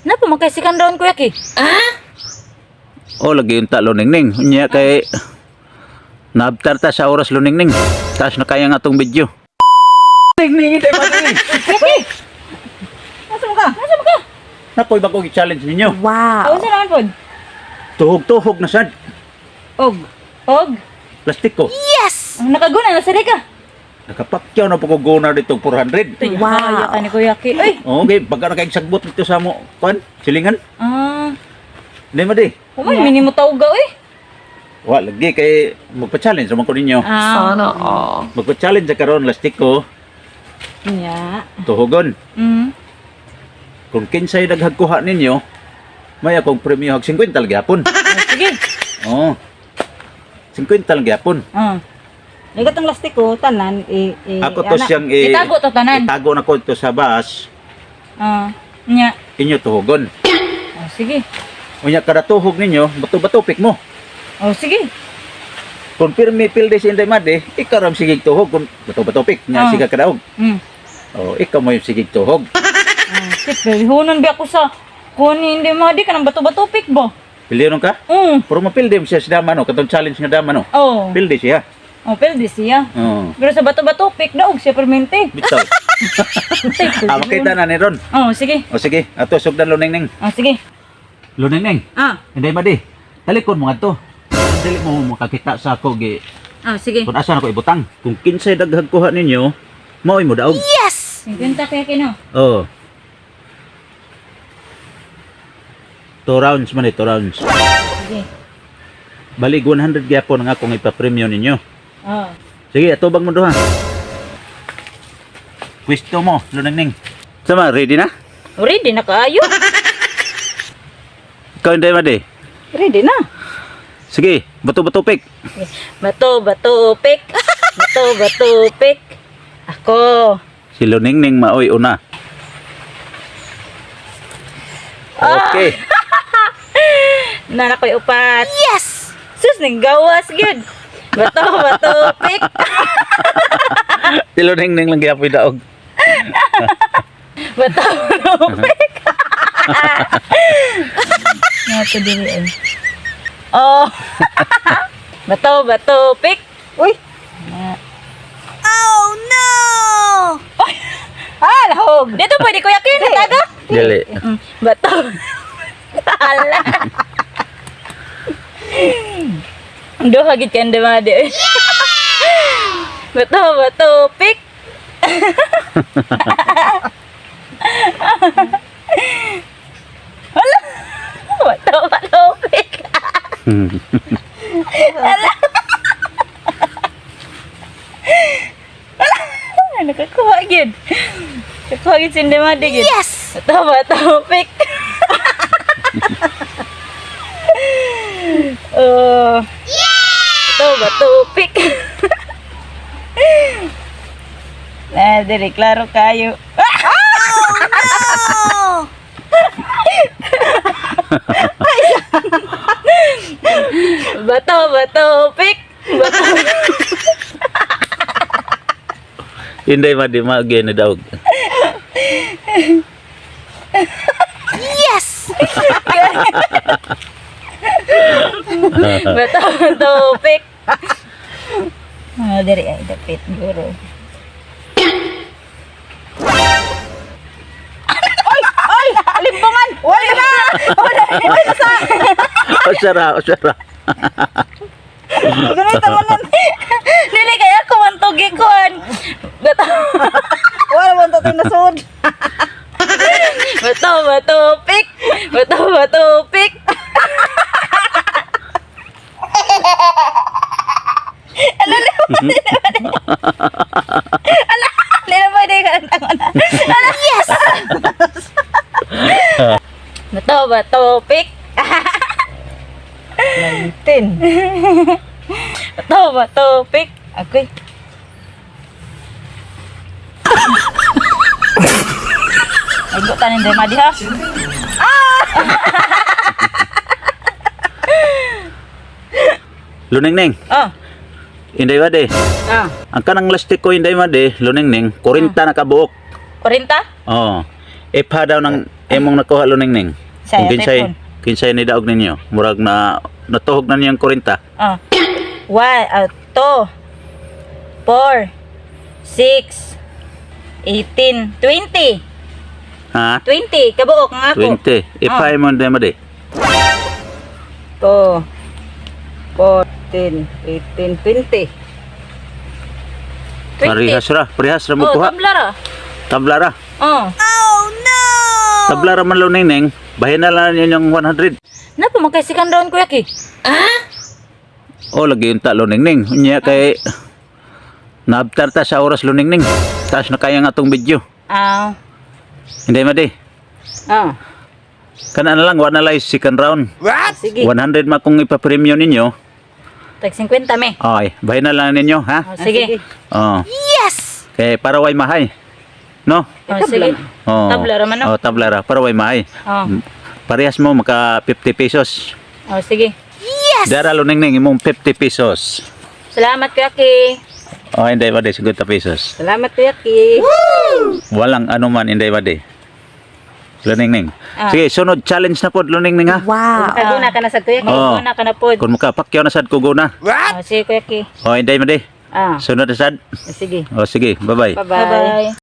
Napa makasikan daon kuya ki? O lagi yung talo ningning. Unya kay naabtar ta sa oras lo ningning. Taas na kaya nga tong video. Ningning ito mali. Kuya ki! Nasaan ka? Nasaan ka? Nakoy ba ko i-challenge ninyo? Wow! Ano naman po? Tuhog-tuhog na sad. Og. Og. Plastik ko. Ang nakaguna na sa ka. Nakapakyaw na po ko guna dito 400. Wow! Ka ni kuya ki. Ay! Okay, pagka nakaigsagbot dito sa mo, pan, silingan. Hindi mo di. Kumay, mini mo tawga eh. Wa, lagi kay magpa-challenge naman ko ninyo. Sana Magpa-challenge sa karon plastik ko, Nya. tuhogon. Kung kinsay daghagkuha ninyo, may akong premyo hag 50 gyapon. Sige. Oo. 50 gyapon. Ligat ang lastik ko, tanan. Ako to siyang Itago to tanan. itago na ko ito sa bus, Nya. inyo tuhogon. Sige. Unya kada tuhog ninyo, bato-bato pik mo. Sige. Kung pirmi pilde si Inday Made, ikaw ram sigig tuhog kung bato-bato pik nya siga kadaog. Oh, ikaw mo yung sigig tuhog. Sige, hunon ba ako sa kung hindi madi ka ng bato-bato pick ba? Pilde ka? Pero mapilde mo siya sa dama no, katong challenge nga dama no. Oh. Pilde siya. Oh, pwede siya. Oh. Pero sa bato-bato pick daog siya permente. Bitaw. Makita na ni Ron. Oh, sige. O sige, ato sugdan lo ningning. Oh, sige. Lo ningning. Inday Made. Talikon mo nga to. Dili mo makakita sa ako gi. Sige. Kung asa na ko ibutang. Kung kinsay daghag kuha ninyo, maoy mo daog. Yes! 50 kaya kino. Oh. 2 rounds man 2 rounds. Sige. Balik 100 gyapon nga akong ipa-premium ninyo. Oh. Sige, atubang mo duha. Pwesto mo, lunangning. Sama, ready na? Ready na kaayo. Ikaw Inday Made. Ready na. Sige, bato-bato pik. Bato-bato pick. Bato-bato pick. Ako. Si Luningning maoy una. Okay. Nana ko'y upat. Yes! Sus, ning gawas gyud. Bato-bato pick. Si Luningning lang gyapon daog. Bato-bato pick. Nato dili. Oh. Bato-bato pick. Uy. Oh no! Lahog. Dito pwede ko yakin. Taga. Dili. Bato. Ala. Duha gid kan de made. Bato pick. Ala. Bato pick. Ala. Nakakuha gid. Nakakuha gid si Ndemade gid. Yes! Bato pick. Bato pick. Dili klaro kayo. Bato pick. Inday Made maagi na daog. Yes! Bato pick. Diri ay dapit guro. Ay! Alimpungan! Wala na! Wala na sa! Osara. Ganito mo nun. Dili kaya ko man to gikuan. Wala man to tinasod. Bato pick. Bato pick. Ala na pwede ka ng tango na. Ala, yes! Bato pick. 19. Bato pick. Agoy. Agutan yung Ndemade ha. Luningning. Inday Made. Ang kanang lastik ko Inday Made, Luningning, 40 na kabuok. 40? Oh. Ipa daw ng imong nakuha lo ningning. Saya, Kinsay ni daog ninyo. Murag na natuhog na niyang 40. 1, 2, 4, 6, 18, 20. Ha? 20, kabuok nga ako. 20. Ipa mo na madi. 2, 14, 18, 20. 20. Parehas ra mo Oh, kuha. tabla ra. Tabla ra. Oh. Tabla ra man lo ningning. Bahin na lang yung 100. Napa magkaisikan daw Kuya Ki? Oh, lagi yung talo ningning. Unya kay naabtar ta sa oras lo ningning. Taas na kaya nga tong video. Ah. Hindi madi. Ah. Kana na lang, wala na lang second round. Sige. 100 ma kung ipa-premium ninyo. Tag 50 me. Ay, bahin na lang ninyo, ha? Oh, sige. Oh. Yes. Kay para way mahay. No? Oh, sige. Oh. Tabla ra man, no? Oh, tabla ra para way mahay. Oh. Parehas mo maka 50 pesos. Oh, sige. Dara lo ningning imong 50 pesos. Salamat Kuya Ki. Oh, hindi ba 50 pesos. Salamat Kuya Ki. Walang ano man hindi ba Lo ningning. Ah. Sige, sunod challenge na pod lo ningning ha. Wow. Makaguna ka na sa Kuya Ki. Oh. Makaguna ka na pod. Kung makapakyaw na sad ko na. Oh, sige Kuya Ki. Oh, hindi madi. Ah. Sunod na sad. Sige. Oh, sige. Bye-bye. Bye-bye.